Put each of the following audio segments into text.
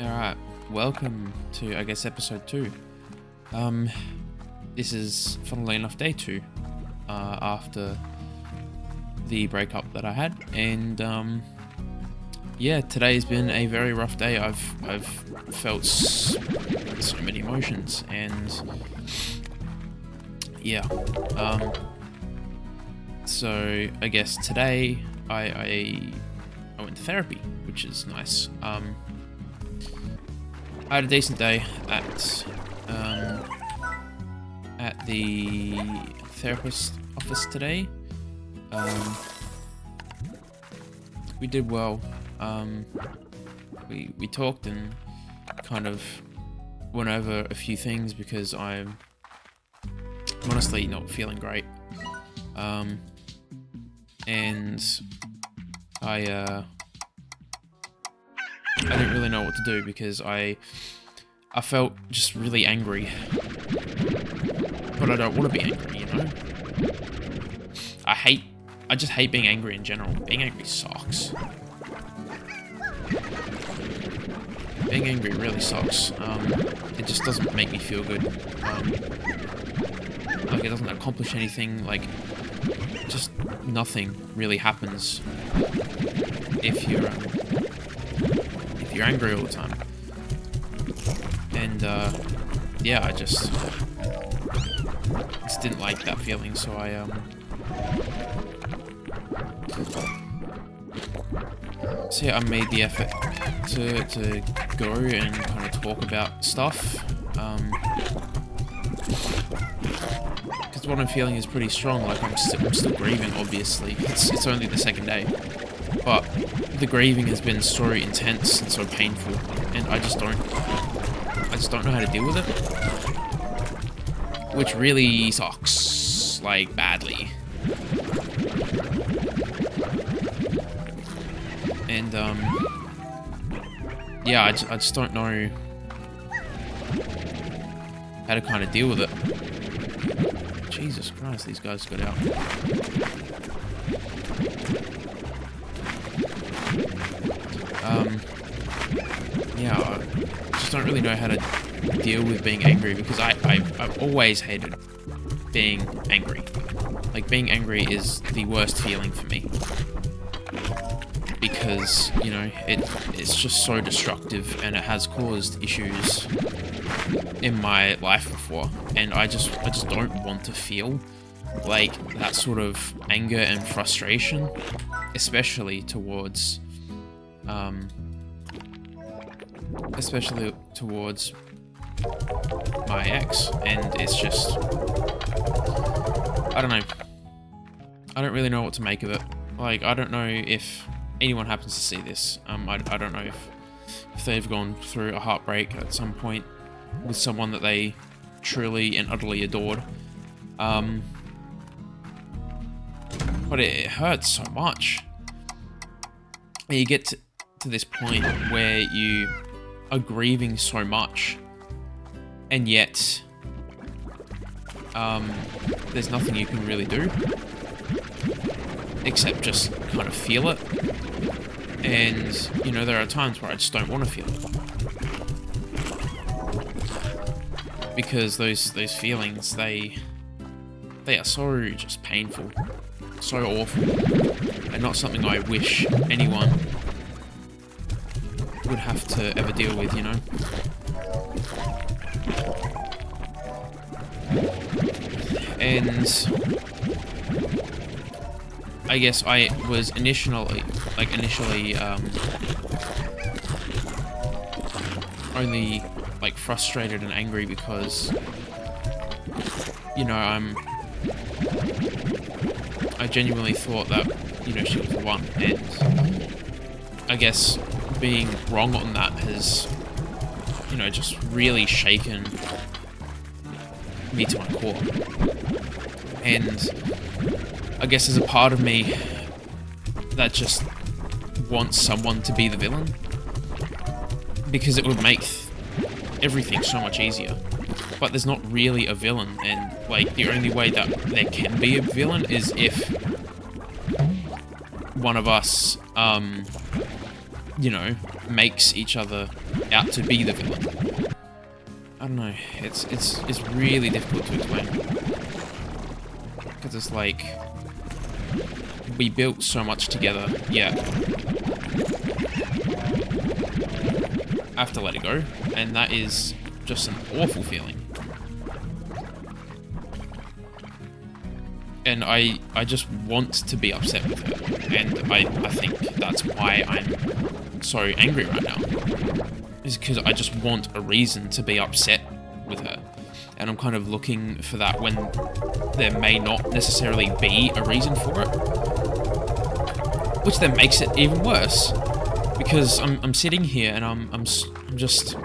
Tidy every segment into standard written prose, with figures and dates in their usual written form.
Alright, welcome to, I guess, episode 2. This is, funnily enough, day 2, after the breakup that I had, and, yeah, today's been a very rough day. I've felt so many emotions, and, yeah, so, I guess today, I went to therapy, which is nice. I had a decent day at the therapist office today. We did well. We talked and kind of went over a few things because I'm honestly not feeling great. And I didn't really know what to do because I felt just really angry, but I don't want to be angry, you know? I just hate being angry in general. Being angry sucks. Being angry really sucks. It just doesn't make me feel good. Like, it doesn't accomplish anything, like, just nothing really happens if you're angry all the time. And yeah, I just didn't like that feeling, so I made the effort to go and kind of talk about stuff, because what I'm feeling is pretty strong. Like, I'm still grieving, obviously. It's only the second day, but the grieving has been so intense and so painful, and I just don't know how to deal with it, which really sucks, like, badly. And yeah, I just don't know how to kind of deal with it. Jesus Christ, these guys got out. Yeah, I just don't really know how to deal with being angry, because I've always hated being angry. Like, being angry is the worst feeling for me, because, you know, it's just so destructive, and it has caused issues in my life before, and I just don't want to feel like that sort of anger and frustration, especially towards my ex. And it's just, I don't know. I don't really know what to make of it. Like, I don't know if anyone happens to see this. I don't know if they've gone through a heartbreak at some point with someone that they truly and utterly adored. But it hurts so much. And you get to this point where you are grieving so much, and yet there's nothing you can really do except just kind of feel it. And, you know, there are times where I just don't want to feel it, because those feelings, they are so just painful, so awful, and not something I wish anyone would have to ever deal with, you know? And I guess I was initially only, like, frustrated and angry because, you know, I genuinely thought that, you know, she was the one, and I guess being wrong on that has, you know, just really shaken me to my core. And I guess there's a part of me that just wants someone to be the villain, because it would make everything so much easier. But there's not really a villain, and, like, the only way that there can be a villain is if one of us, you know, makes each other out to be the villain. I don't know. It's really difficult to explain. Because it's like, we built so much together, yet I have to let it go, and that is just an awful feeling. And I just want to be upset with her, and I think that's why I'm so angry right now, is because I just want a reason to be upset with her, and I'm kind of looking for that when there may not necessarily be a reason for it, which then makes it even worse, because I'm sitting here and I'm just,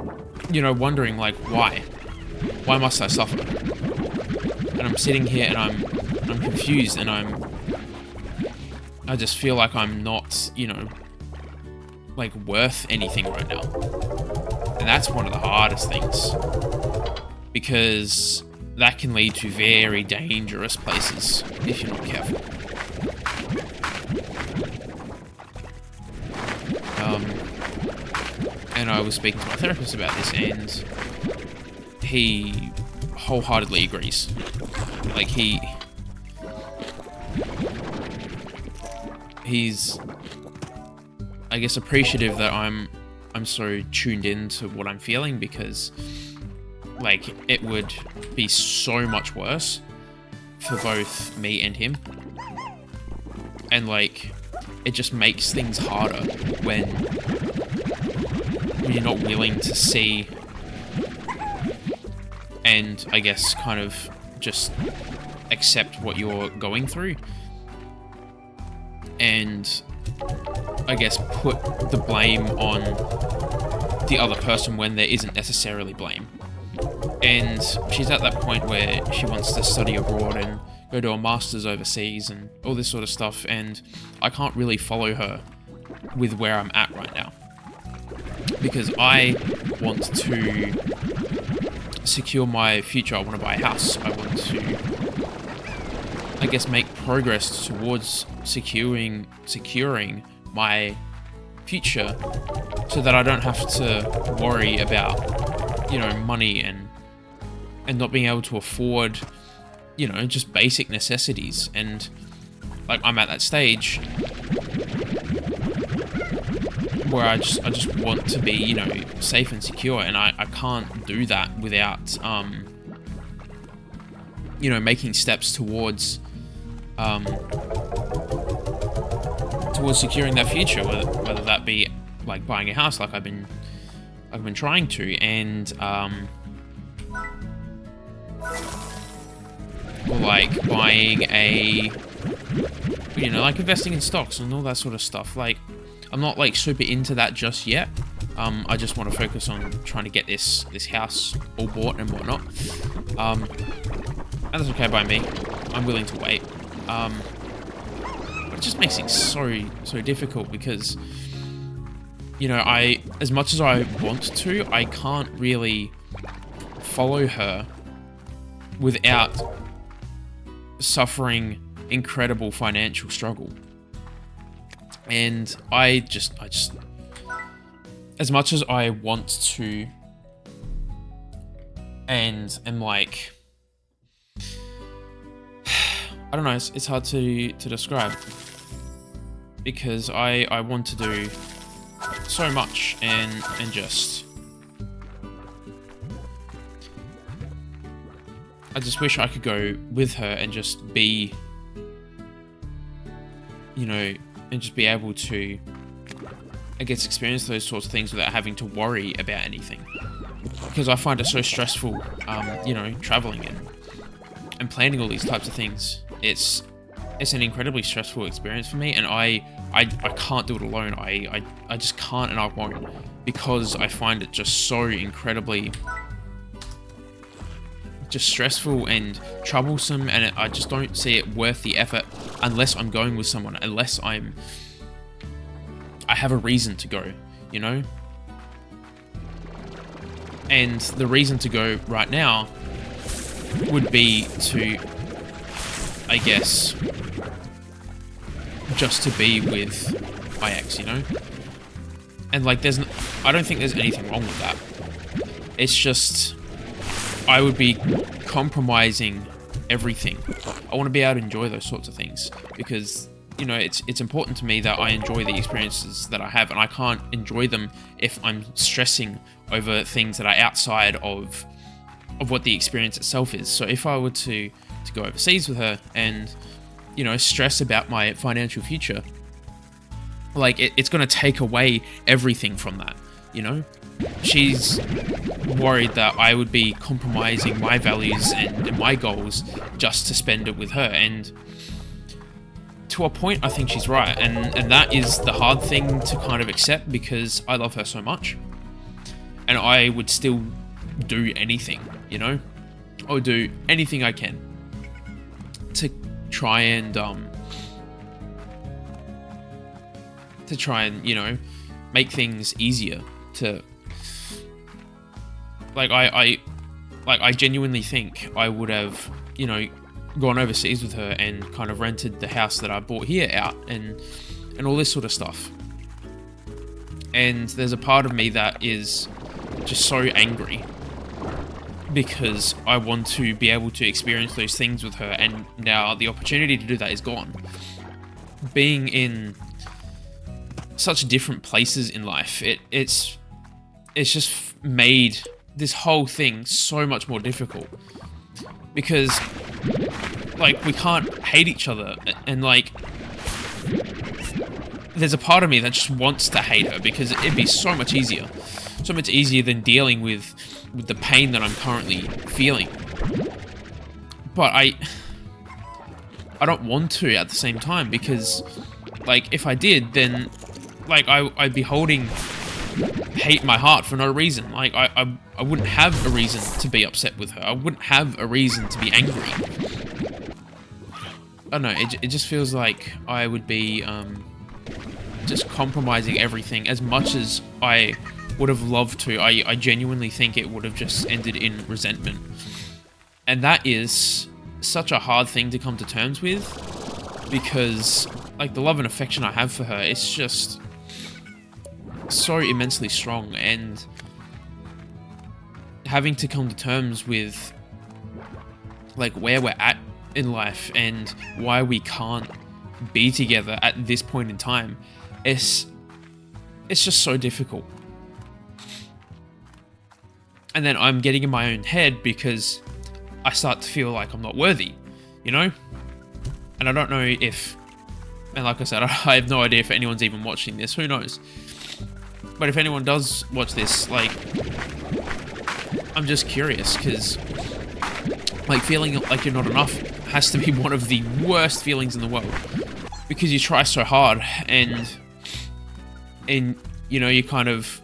you know, wondering, like, why must I suffer? And I'm sitting here and I'm confused, and I just feel like I'm not, you know, like, worth anything right now. And that's one of the hardest things, because that can lead to very dangerous places if you're not careful. And I was speaking to my therapist about this, and he wholeheartedly agrees. Like, he's, I guess, appreciative that I'm so tuned in to what I'm feeling, because, like, it would be so much worse for both me and him. And, like, it just makes things harder when you're not willing to see and, I guess, kind of just accept what you're going through, and, I guess, put the blame on the other person when there isn't necessarily blame. And she's at that point where she wants to study abroad and go to a master's overseas and all this sort of stuff, and I can't really follow her with where I'm at right now, because I want to secure my future. I want to buy a house. I want to, I guess, make progress towards securing my future, so that I don't have to worry about, you know, money and not being able to afford, you know, just basic necessities. And, like, I'm at that stage where I just want to be, you know, safe and secure, and I can't do that without, you know, making steps towards securing that future, whether that be, like, buying a house, like I've been trying to, and or, like, buying a, you know, like, investing in stocks and all that sort of stuff. Like, I'm not, like, super into that just yet. I just want to focus on trying to get this house all bought and whatnot. And that's okay by me. I'm willing to wait. It just makes it so difficult, because, you know, as much as I want to, I can't really follow her without suffering incredible financial struggle. And I just, as much as I want to, and am like, I don't know, it's hard to describe, because I want to do so much, and just, I just wish I could go with her and just be, you know, and just be able to, I guess, experience those sorts of things without having to worry about anything. Because I find it so stressful, you know, traveling and planning all these types of things. It's an incredibly stressful experience for me, and I can't do it alone. I just can't, and I won't, because I find it just so incredibly just stressful and troublesome, and I just don't see it worth the effort unless I'm going with someone, unless I have a reason to go, you know? And the reason to go right now would be to, I guess, just to be with my ex, you know? And, like, I don't think there's anything wrong with that. It's just, I would be compromising everything. I want to be able to enjoy those sorts of things because, you know, it's important to me that I enjoy the experiences that I have, and I can't enjoy them if I'm stressing over things that are outside of what the experience itself is. So if I were to go overseas with her and, you know, stress about my financial future, like it's going to take away everything from that, you know? She's worried that I would be compromising my values and my goals just to spend it with her, and to a point I think she's right, and that is the hard thing to kind of accept because I love her so much and I would still do anything, you know? I would do anything I can to try and you know, make things easier to, like, I genuinely think I would have, you know, gone overseas with her and kind of rented the house that I bought here out and all this sort of stuff. And there's a part of me that is just so angry because I want to be able to experience those things with her, and now the opportunity to do that is gone. Being in such different places in life, it's just made this whole thing so much more difficult because, like, we can't hate each other, and like, there's a part of me that just wants to hate her because it'd be so much easier than dealing with the pain that I'm currently feeling. But I don't want to at the same time because, like, if I did, then, like, I'd be holding hate in my heart for no reason. Like, I wouldn't have a reason to be upset with her. I wouldn't have a reason to be angry. I don't know, it just feels like I would be just compromising everything as much as I would have loved to. I genuinely think it would have just ended in resentment. And that is such a hard thing to come to terms with because, like, the love and affection I have for her, it's just so immensely strong, and having to come to terms with, like, where we're at in life and why we can't be together at this point in time, it's just so difficult. And then I'm getting in my own head because I start to feel like I'm not worthy, you know? And I don't know if, and like I said, I have no idea if anyone's even watching this, who knows? But if anyone does watch this, like, I'm just curious because, like, feeling like you're not enough has to be one of the worst feelings in the world because you try so hard and you know, you kind of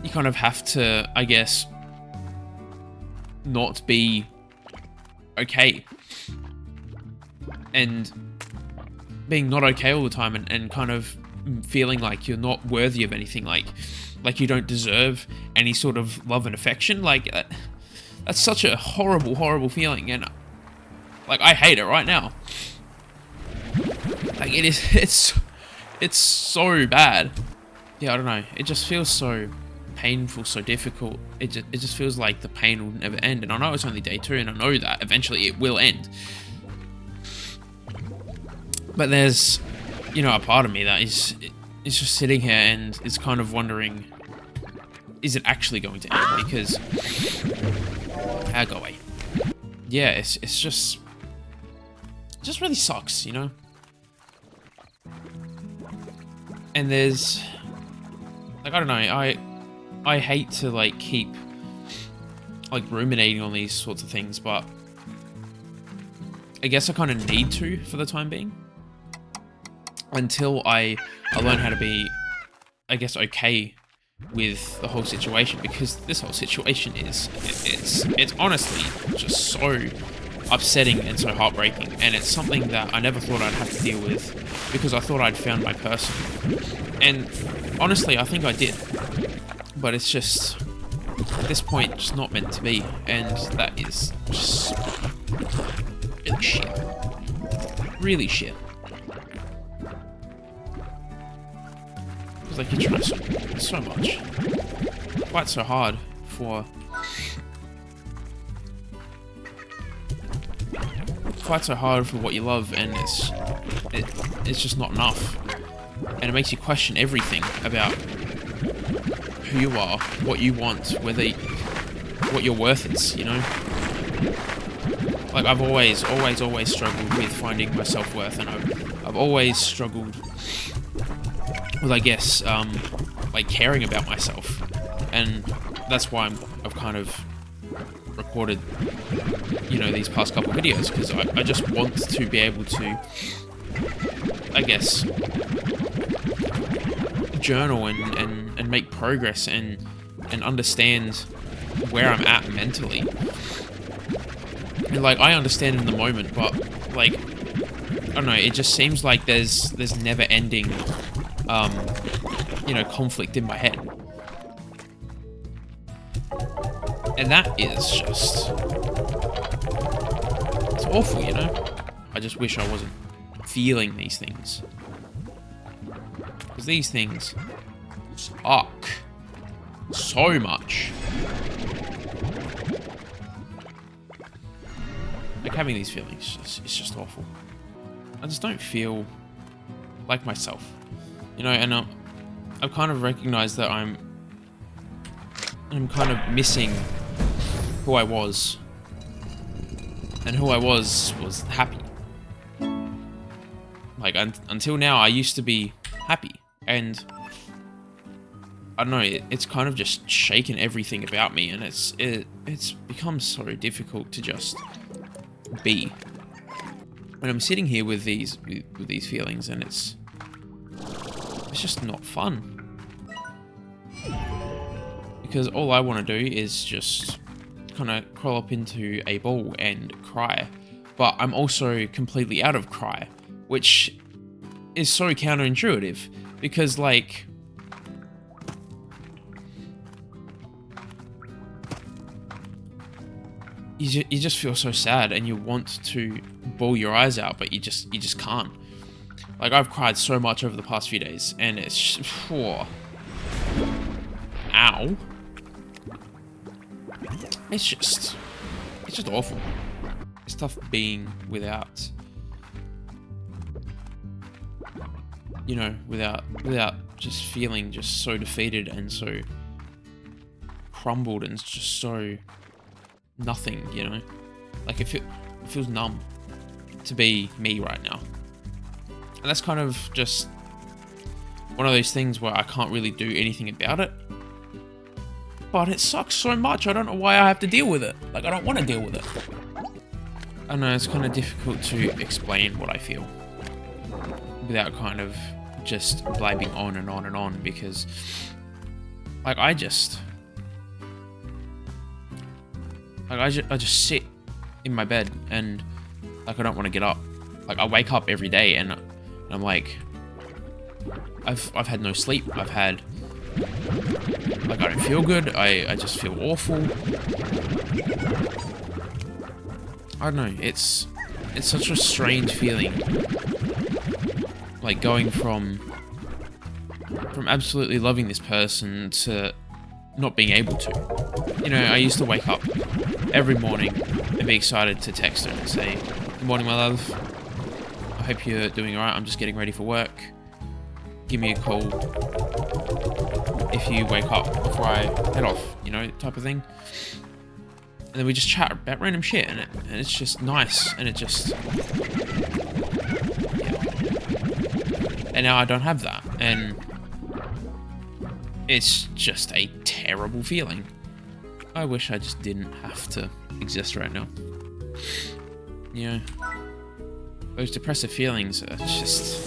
have to, I guess, not be okay, and being not okay all the time and kind of feeling like you're not worthy of anything, like you don't deserve any sort of love and affection. Like, that's such a horrible feeling, and, like, I hate it right now. Like, it's so bad. Yeah, I don't know, it just feels so painful, so difficult. It just feels like the pain will never end, and I know it's only day 2, and I know that eventually it will end. But there's, you know, a part of me that is just sitting here and is kind of wondering, is it actually going to end? Because go away. Yeah, it's just, it just really sucks, you know. And there's, like, I don't know, I hate to, like, keep, like, ruminating on these sorts of things, but I guess I kind of need to for the time being, until I learn how to be, I guess, okay with the whole situation, because this whole situation is, it's honestly just so upsetting and so heartbreaking, and it's something that I never thought I'd have to deal with because I thought I'd found my person, and honestly I think I did, but it's just, at this point, just not meant to be, and that is just really shit. Really shit. like you try so much, quite so hard for what you love, and it's just not enough, and it makes you question everything about who you are, what you want, what your worth is, you know? Like, I've always struggled with finding my self-worth, and I've always struggled with, I guess, like, caring about myself, and that's why I've kind of recorded, you know, these past couple videos, because I just want to be able to, I guess, journal and make progress and understand where I'm at mentally. And like, I understand in the moment, but like, I don't know, it just seems like there's never ending you know, conflict in my head. And that is just, it's awful, you know? I just wish I wasn't feeling these things. Because these things suck so much. Like, having these feelings, it's just awful. I just don't feel like myself, you know, and I've kind of recognized that I'm kind of missing who I was, and who I was happy. Like, until now, I used to be happy, and I don't know, it's kind of just shaken everything about me, and it's become so difficult to just be. When I'm sitting here with these feelings, and it's just not fun. Because all I want to do is just kind of crawl up into a ball and cry. But I'm also completely out of cry, which is so counterintuitive, because like, you just feel so sad, and you want to bawl your eyes out, but you just can't. Like, I've cried so much over the past few days, and it's ow. It's just awful. It's tough being without, you know, without just feeling just so defeated and so crumbled and just so nothing, you know? Like, it feels numb to be me right now. And that's kind of just one of those things where I can't really do anything about it. But it sucks so much, I don't know why I have to deal with it. Like, I don't want to deal with it. I know, it's kind of difficult to explain what I feel without kind of just blabbing on and on and on, because like, I just sit in my bed, and like, I don't want to get up. Like, I wake up every day, and I'm like, I've had no sleep. I've had, like, I don't feel good. I just feel awful. I don't know. It's such a strange feeling. Like, going from absolutely loving this person to not being able to. You know, I used to wake up every morning and be excited to text her and say, "Good morning, my love. I hope you're doing alright. I'm just getting ready for work. Give me a call if you wake up before I head off," you know, type of thing. And then we just chat about random shit, and it's just nice, and it just, yeah. And now I don't have that, and it's just a terrible feeling. I wish I just didn't have to exist right now. You know, those depressive feelings are just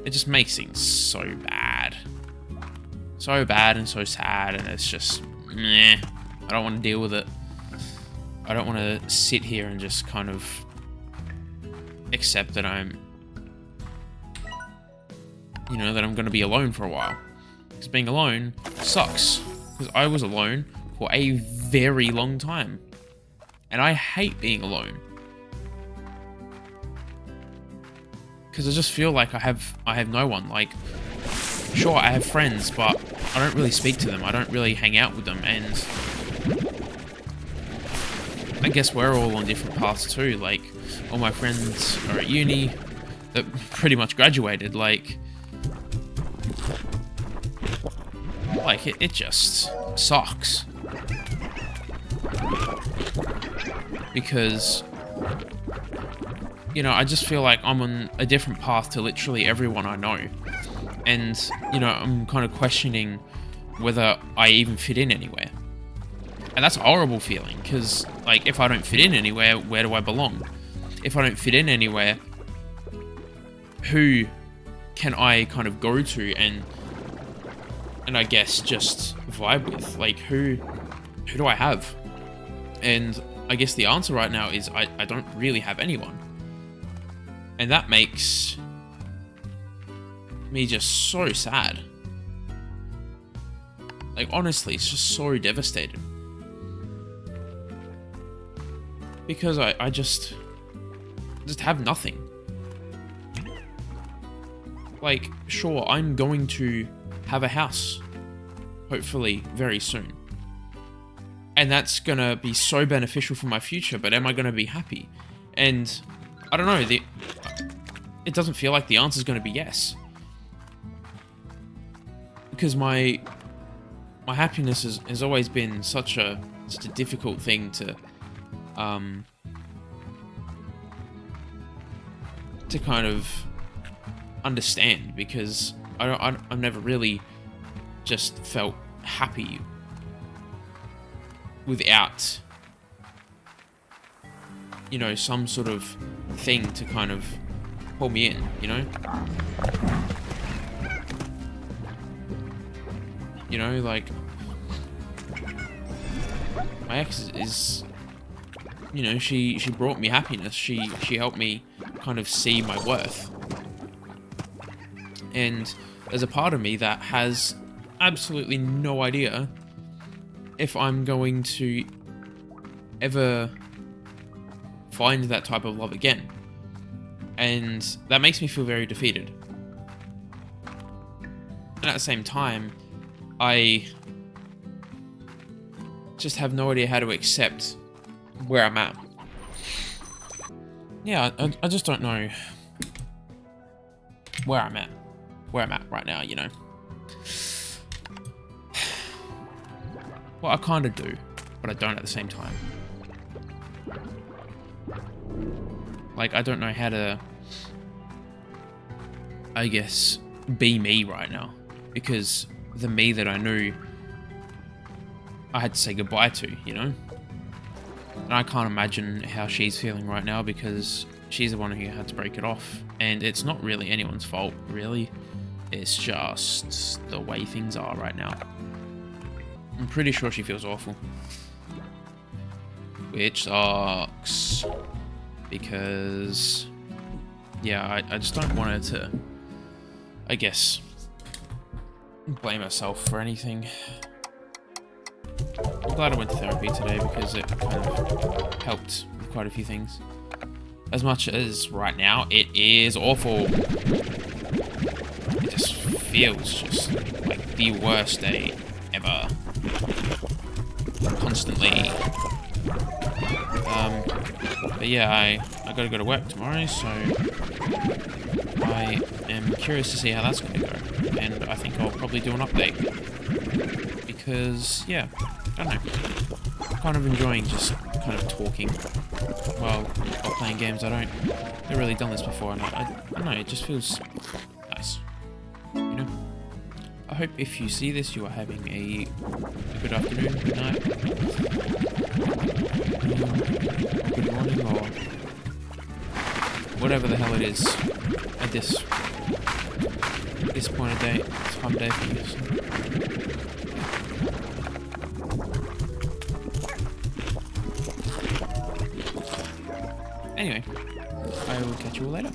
it just makes things so bad. So bad and so sad, and it's just, meh. I don't want to deal with it. I don't want to sit here and just kind of accept that I'm, you know, that I'm going to be alone for a while. Because being alone sucks. Because I was alone for a very long time. And I hate being alone. Because I just feel like I have no one. Like, sure, I have friends, but I don't really speak to them. I don't really hang out with them, and I guess we're all on different paths too. Like, all my friends are at uni that pretty much graduated. Like it just sucks. Because, you know, I just feel like I'm on a different path to literally everyone I know. And, you know, I'm kind of questioning whether I even fit in anywhere. And that's a horrible feeling, because, like, if I don't fit in anywhere, where do I belong? If I don't fit in anywhere, who can I kind of go to and I guess just vibe with? Like, who do I have? And I guess the answer right now is I don't really have anyone. And that makes me just so sad. Like, honestly, it's just so devastated. Because I just have nothing. Like, sure, I'm going to have a house, hopefully very soon. And that's gonna be so beneficial for my future, but am I gonna be happy? And I don't know, it doesn't feel like the answer's gonna be yes. Because my happiness has always been such a difficult thing to kind of understand, because I've never really just felt happy without, you know, some sort of thing to kind of pull me in, you know? You know, like, my ex is, you know, she brought me happiness. She helped me kind of see my worth. And there's a part of me that has absolutely no idea if I'm going to ever find that type of love again. And that makes me feel very defeated. And at the same time, I just have no idea how to accept where I'm at. Yeah, I just don't know where I'm at right now, you know. Well, I kind of do, but I don't at the same time. Like, I don't know how to, I guess, be me right now, because the me that I knew, I had to say goodbye to, you know? And I can't imagine how she's feeling right now, because she's the one who had to break it off. And it's not really anyone's fault, really. It's just the way things are right now. I'm pretty sure she feels awful. Which sucks. Because, yeah, I just don't want her to, I guess, blame herself for anything. I'm glad I went to therapy today, because it kind of helped with quite a few things. As much as right now it is awful. It just feels just like the worst day ever. Constantly. But yeah, I gotta go to work tomorrow, so I am curious to see how that's gonna go. And I think I'll probably do an update. Because, yeah, I don't know. I'm kind of enjoying just kind of talking while playing games. I've really done this before, and I don't know, it just feels nice. You know? I hope if you see this, you are having a good afternoon, good night, good morning, or whatever the hell it is at this point of day, time of day for you. So. Anyway, I will catch you all later.